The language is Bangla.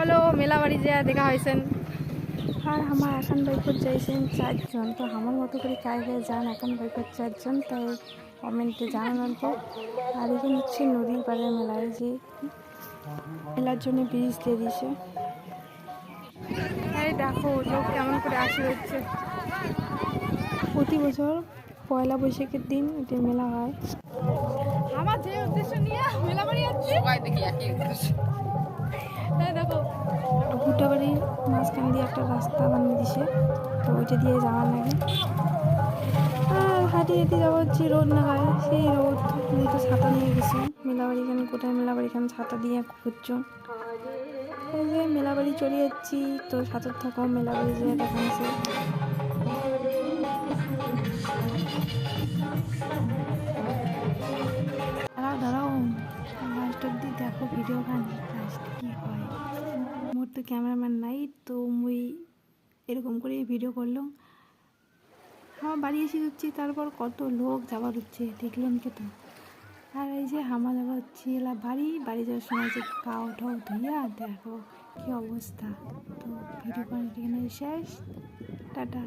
হলো মেলা বাড়ি যা দেখা হয়েছেন। আর আমার এখন বাইকত যাইছেন 4 জন। তো আমার মতো করে কায় কায় যান এখন বাইকত 4 জন, তাই কমেন্টে জানানোর তো। আর এখানে হচ্ছে নদীর পাড়ের মেলায় যে মেলার জন্য ব্রিজ দিয়ে দিছে। এই দেখো লোক কেমন করে আসে হচ্ছে। প্রতি বছর পয়লা বৈশাখের দিন এটা মেলা হয়। আমার যে উদ্দেশ্য নিয়ে মেলা বাড়ি যাচ্ছে সবাই দেখি একই উদ্দেশ্য। দেখো ভুট্টা বাড়ির মাঝখান দিয়ে একটা রাস্তা বানিয়ে দিছে, তো ওইটা দিয়ে যাওয়ার লাগে। আর হাঁটি হেঁটে যাওয়া হচ্ছে রোদ নাগায়, সেই রোদ আমি তো ছাতা নিয়ে গেছি। মেলাবাড়ি এখানে কোথায় মেলাবাড়ি এখানে ছাতা দিয়ে ঘুরছো। এই যে মেলাবাড়ি চলে যাচ্ছি, তো সাথে থাকো মেলাবাড়ি যে দেখাচ্ছে। দাঁড়াও লাস্ট অব্দি দেখো ভিডিও গান, লাস্ট কি হয়। মোর তো ক্যামেরাম্যান নাই, তো মুই এরকম করে ভিডিও করলাম। আমার বাড়ি এসে হচ্ছি, তারপর কত লোক যাবার হচ্ছে দেখলেন কে তো। আর এই যে হামা যাবার হচ্ছে এলা বাড়ি যাওয়ার সময় যে গাও ঠাও ধুইয়া দেখো কি অবস্থা। তো ভিডিও এখানে শেষ, টাটা।